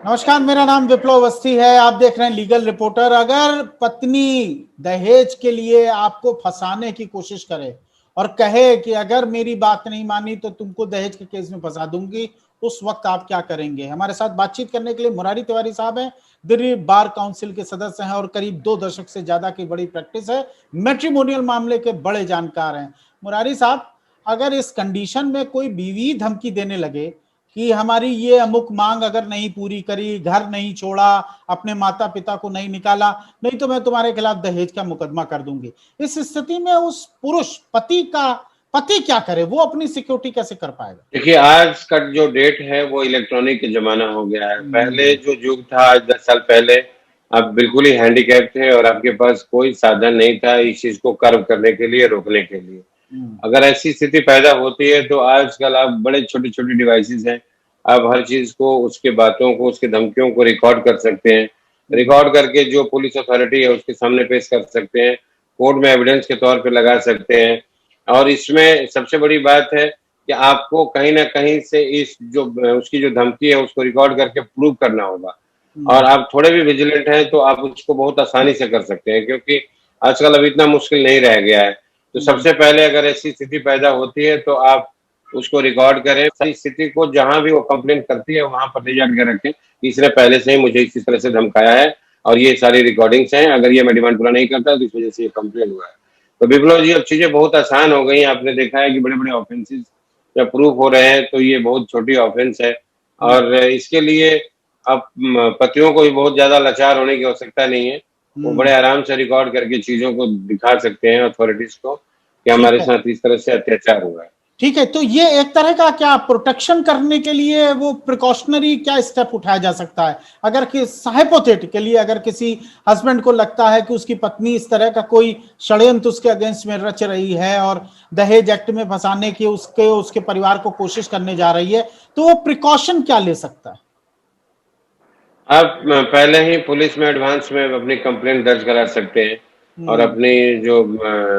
नमस्कार, मेरा नाम विप्लव अवस्थी है। आप देख रहे हैं लीगल रिपोर्टर। अगर पत्नी दहेज के लिए आपको फंसाने की कोशिश करे और कहे कि अगर मेरी बात नहीं मानी तो तुमको दहेज के केस में फंसा दूंगी, उस वक्त आप क्या करेंगे? हमारे साथ बातचीत करने के लिए मुरारी तिवारी साहब हैं। दिल्ली बार काउंसिल के सदस्य हैं और करीब 2 दशक से ज्यादा की बड़ी प्रैक्टिस है। मैट्रिमोनियल मामले के बड़े जानकार हैं। मुरारी साहब, अगर इस कंडीशन में कोई बीवी धमकी देने लगे कि हमारी ये अमुक मांग अगर नहीं पूरी करी, घर नहीं छोड़ा, अपने माता पिता को नहीं निकाला, नहीं तो मैं तुम्हारे खिलाफ दहेज का मुकदमा कर दूंगी, इस स्थिति में उस पुरुष पति क्या करे? वो अपनी सिक्योरिटी कैसे कर पाएगा? देखिए, आज का जो डेट है वो इलेक्ट्रॉनिक जमाना हो गया है। पहले जो युग था, आज 10 साल पहले, आप बिल्कुल ही हैंडीकैप थे और आपके पास कोई साधन नहीं था इस चीज को कर्व करने के लिए, रोकने के लिए। अगर ऐसी स्थिति पैदा होती है तो आजकल आप बड़े छोटे छोटे डिवाइसेस हैं, आप हर चीज को, उसके बातों को, उसकी धमकियों को रिकॉर्ड कर सकते हैं। रिकॉर्ड करके जो पुलिस अथॉरिटी है उसके सामने पेश कर सकते हैं, कोर्ट में एविडेंस के तौर पे लगा सकते हैं। और इसमें सबसे बड़ी बात है कि आपको कहीं ना कहीं से इस जो उसकी जो धमकी है उसको रिकॉर्ड करके प्रूव करना होगा। और आप थोड़े भी विजिलेंट हैं तो आप उसको बहुत आसानी से कर सकते हैं, क्योंकि आजकल अब इतना मुश्किल नहीं रह गया है। तो सबसे पहले अगर ऐसी स्थिति पैदा होती है तो आप उसको रिकॉर्ड करें, सारी स्थिति को जहां भी वो कंप्लेंट करती है वहां पर ले जाकर रखें कि इसने पहले से ही मुझे इसी तरह से धमकाया है और ये सारी रिकॉर्डिंग्स हैं, अगर ये मैं डिमांड पूरा नहीं करता तो इस वजह से ये कंप्लेंट हुआ है। तो विप्लव जी, अब चीजें बहुत आसान हो गई। आपने देखा है कि बड़े बड़े ऑफेंसेस जब प्रूफ हो रहे हैं तो ये बहुत छोटी ऑफेंस है। और इसके लिए अब पतियों को भी बहुत ज्यादा लाचार होने की आवश्यकता नहीं है। वो बड़े आराम से रिकॉर्ड करके चीजों को दिखा सकते हैं अथॉरिटीज को कि हमारे साथ इस तरह से अत्याचार हुआ है। ठीक है, तो ये एक तरह का क्या प्रोटेक्शन करने के लिए वो प्रिकॉशनरी क्या स्टेप उठाया जा सकता है? अगर कि हाइपोथेटिकली अगर किसी हस्बैंड को लगता है कि उसकी पत्नी इस तरह का कोई षड्यंत्र उसके अगेंस्ट में रच रही है और दहेज एक्ट में फंसाने की उसके परिवार को कोशिश करने जा रही है, तो वो प्रिकॉशन क्या ले सकता है? आप पहले ही पुलिस में एडवांस में अपनी कंप्लेंट दर्ज करा सकते हैं और अपनी जो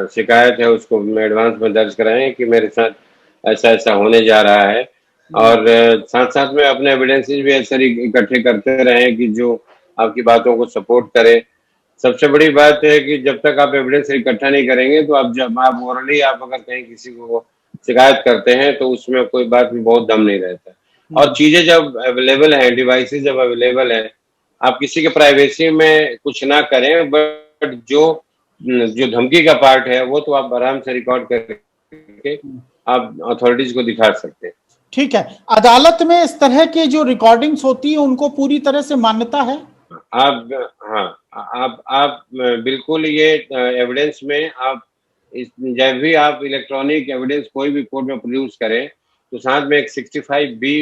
शिकायत है उसको एडवांस में दर्ज कराएं कि मेरे साथ ऐसा ऐसा होने जा रहा है। और साथ साथ में अपने एविडेंसेस भी ऐसे इकट्ठे करते रहें कि जो आपकी बातों को सपोर्ट करे। सबसे बड़ी बात है कि जब तक आप एविडेंस इकट्ठा नहीं करेंगे तो आप ओरली आप अगर कहीं किसी को शिकायत करते हैं तो उसमें कोई बात में बहुत दम नहीं रहता। और चीजें जब अवेलेबल है, डिवाइसेस जब अवेलेबल है, आप किसी के प्राइवेसी में कुछ ना करें, बट जो जो धमकी का पार्ट है वो तो आप आराम से रिकॉर्ड करके आप अथॉरिटीज को दिखा सकते हैं। ठीक है, अदालत में इस तरह की जो रिकॉर्डिंग्स होती है उनको पूरी तरह से मान्यता है? आप हाँ, आप बिल्कुल ये एविडेंस में आप जब भी आप इलेक्ट्रॉनिक एविडेंस कोई भी कोर्ट में प्रोड्यूस करें तो साथ में एक 65B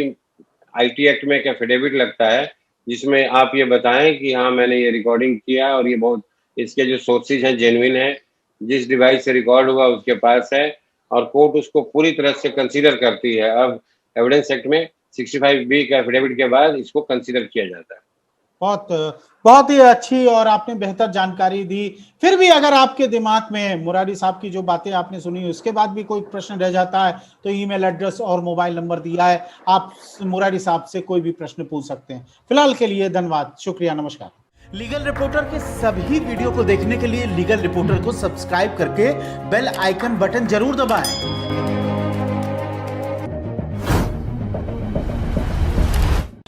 IT एक्ट में एक एफिडेविट लगता है जिसमें आप ये बताएं कि हाँ मैंने ये रिकॉर्डिंग किया और ये बहुत इसके जो सोर्सेज हैं जेन्युइन है, जिस डिवाइस से रिकॉर्ड हुआ उसके पास है, और कोर्ट उसको पूरी तरह से कंसीडर करती है। अब एविडेंस एक्ट में 65B का एफिडेविट के बाद इसको कंसीडर किया जाता है। बहुत बहुत ही अच्छी और आपने बेहतर जानकारी दी। फिर भी अगर आपके दिमाग में मुरारी साहब की जो बातें आपने सुनी उसके बाद भी कोई प्रश्न रह जाता है तो ईमेल एड्रेस और मोबाइल नंबर दिया है, आप मुरारी साहब से कोई भी प्रश्न पूछ सकते हैं। फिलहाल के लिए धन्यवाद, शुक्रिया, नमस्कार। लीगल रिपोर्टर के सभी वीडियो को देखने के लिए लीगल रिपोर्टर को सब्सक्राइब करके बेल आइकन बटन जरूर दबाएं।